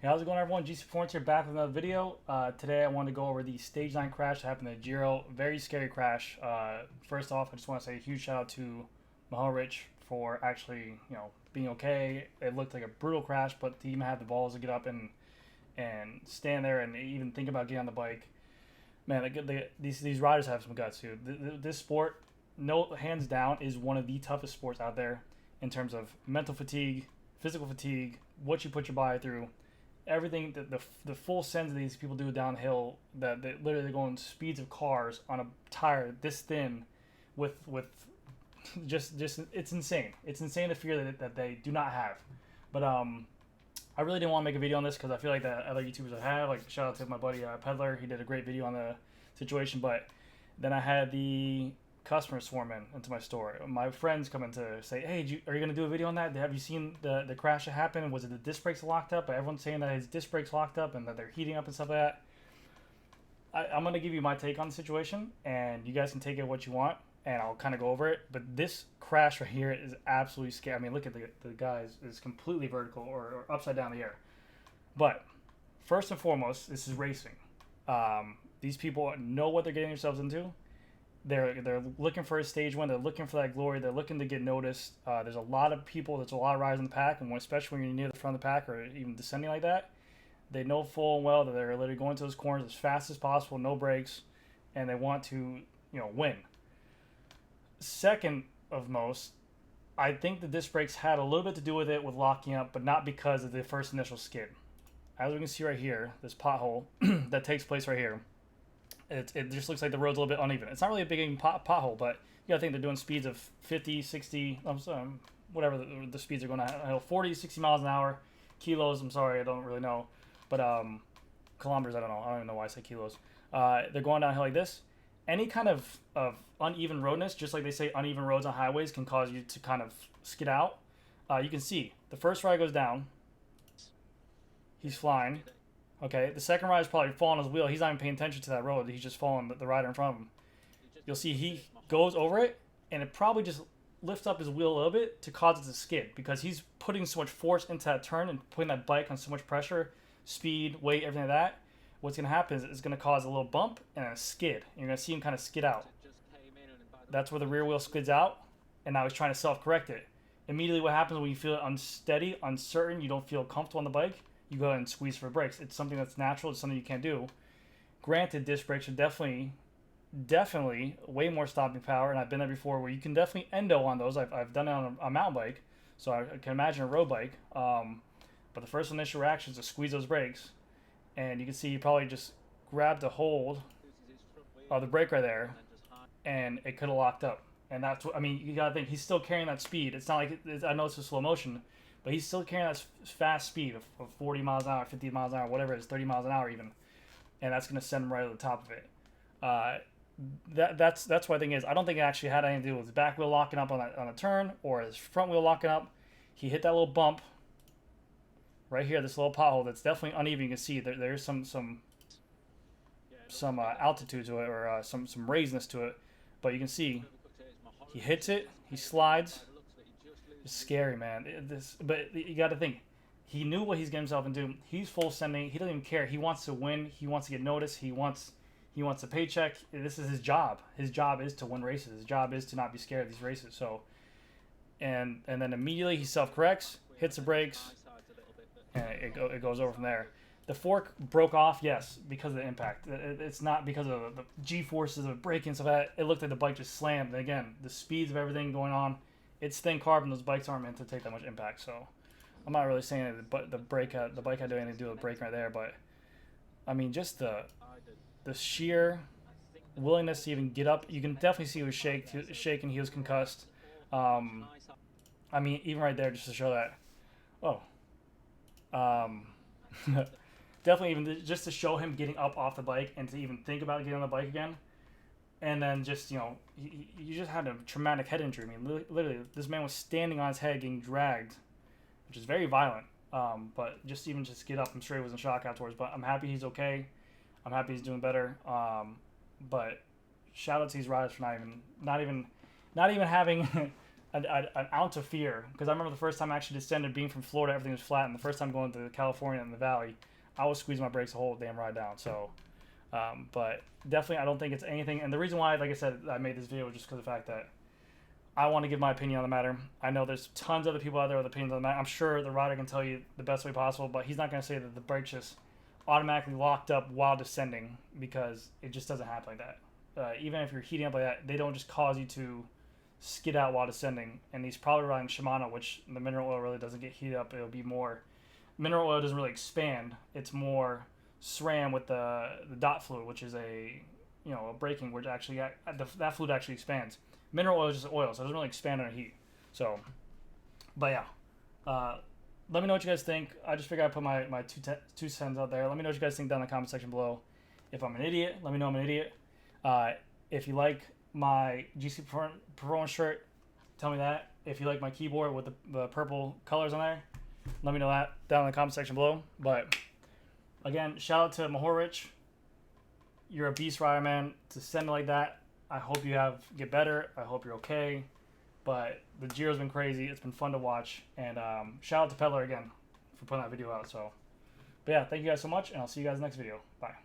Hey, how's it going, everyone? GC Performance here, back with another video. Today I wanted to go over the Stage 9 crash that happened at Giro. Very scary crash. First off, I just want to say a huge shout out to MOHORIČ for actually, being okay. It looked like a brutal crash, but to even have the balls to get up and stand there and even think about getting on the bike. Man, these riders have some guts, too. This sport, no hands down, is one of the toughest sports out there in terms of mental fatigue, physical fatigue, what you put your body through. Everything that the full sends of these people do downhill, that they literally go in speeds of cars on a tire this thin, with just it's insane. It's insane the fear that they do not have. But I really didn't want to make a video on this because I feel like that other YouTubers I have, like shout out to my buddy Peddler, he did a great video on the situation. But then I had the customers swarm into my store. My friends come in to say, "Hey, are you going to do a video on that? Have you seen the crash that happened? Was it the disc brakes locked up?" But everyone's saying that his disc brakes locked up and that they're heating up and stuff like that. I'm going to give you my take on the situation, and you guys can take it what you want, and I'll kind of go over it. But this crash right here is absolutely scary. I mean, look at the guy is completely vertical or upside down in the air. But first and foremost, this is racing. These people know what they're getting themselves into. They're looking for a stage win. They're looking for that glory. They're looking to get noticed. There's a lot of people. There's a lot of riders in the pack, and especially when you're near the front of the pack or even descending like that, they know full and well that they're literally going to those corners as fast as possible, no brakes, and they want to, win. Second of most, I think the disc brakes had a little bit to do with it with locking up, but not because of the first initial skid. As we can see right here, this pothole that takes place right here. It just looks like the road's a little bit uneven. It's not really a big pothole, but you gotta think they're doing speeds of 50, 60, whatever the speeds are going to, 40, 60 miles an hour. Kilos, I'm sorry, I don't really know. But kilometers, I don't know. I don't even know why I say kilos. They're going downhill like this. Any kind of uneven roadness, just like they say uneven roads on highways, can cause you to kind of skid out. You can see the first ride goes down. He's flying. Okay, the second rider is probably falling his wheel. He's not even paying attention to that road. He's just following the rider in front of him. You'll see he goes over it, and it probably just lifts up his wheel a little bit to cause it to skid because he's putting so much force into that turn and putting that bike on so much pressure, speed, weight, everything like that. What's going to happen is it's going to cause a little bump and a skid. You're going to see him kind of skid out. That's where the rear wheel skids out, and now he's trying to self-correct it. Immediately what happens when you feel unsteady, uncertain, you don't feel comfortable on the bike, you go ahead and squeeze for brakes. It's something that's natural. It's something you can't do. Granted, disc brakes are definitely way more stopping power, and I've been there before where you can definitely endo on those. I've done it on a mountain bike, so I can imagine a road bike. But the first initial reaction is to squeeze those brakes, and you can see he probably just grabbed a hold of the brake right there, and it could have locked up. And that's what, I mean, you got to think, he's still carrying that speed. It's not like, I know it's a slow motion, but he's still carrying that fast speed of 40 miles an hour, 50 miles an hour, whatever it is, 30 miles an hour even. And that's going to send him right to the top of it. That's what I think is. I don't think it actually had anything to do with his back wheel locking up on a turn or his front wheel locking up. He hit that little bump right here, this little pothole that's definitely uneven. You can see there's some altitude to it or some raisedness to it. But you can see he hits it, he slides. It's scary, man. But you got to think, he knew what he's getting himself into. He's full sending. He doesn't even care. He wants to win. He wants to get noticed. He wants a paycheck. This is his job. His job is to win races. His job is to not be scared of these races. So, and then immediately he self-corrects, hits the brakes, and it goes over from there. The fork broke off, yes, because of the impact. It's not because of the G-forces of braking and stuff like that. It looked like the bike just slammed. And again, the speeds of everything going on. It's thin carbon. Those bikes aren't meant to take that much impact. So I'm not really saying that the bike had anything to do with the brake right there. But I mean, just the sheer willingness to even get up. You can definitely see he was shaking. He was concussed. I mean, even right there, just to show that. Definitely even just to show him getting up off the bike and to even think about getting on the bike again. And then just, you just had a traumatic head injury. I mean, literally, this man was standing on his head getting dragged, which is very violent. But just get up, I'm sure he was in shock afterwards. But I'm happy he's okay. I'm happy he's doing better. But shout out to these riders for not even having an ounce of fear, because I remember the first time I actually descended, being from Florida, everything was flat, and the first time going to California in the valley, I was squeezing my brakes the whole damn ride down. So, but definitely, I don't think it's anything. And the reason why, like I said, I made this video was just because of the fact that I want to give my opinion on the matter. I know there's tons of other people out there with opinions on the matter. I'm sure the rider can tell you the best way possible, but he's not going to say that the brakes just automatically locked up while descending, because it just doesn't happen like that. Even if you're heating up like that, they don't just cause you to skid out while descending. And he's probably running Shimano, which the mineral oil really doesn't get heated up. It'll be more, mineral oil doesn't really expand. It's more SRAM with the dot fluid, which is a braking, which actually that fluid actually expands. Mineral oil is just oil, so it doesn't really expand under heat. So, but yeah, let me know what you guys think. I just figured I'd put my two cents out there. Let me know what you guys think down in the comment section below. If I'm an idiot, let me know I'm an idiot. If you like my GC Performance shirt, tell me that. If you like my keyboard with the purple colors on there, let me know that down in the comment section below. But again, shout out to MOHORIČ. You're a beast rider, man. To send it like that, I hope you get better. I hope you're okay. But the Giro's been crazy. It's been fun to watch. And shout out to Peddler again for putting that video out. So, but yeah, thank you guys so much, and I'll see you guys in the next video. Bye.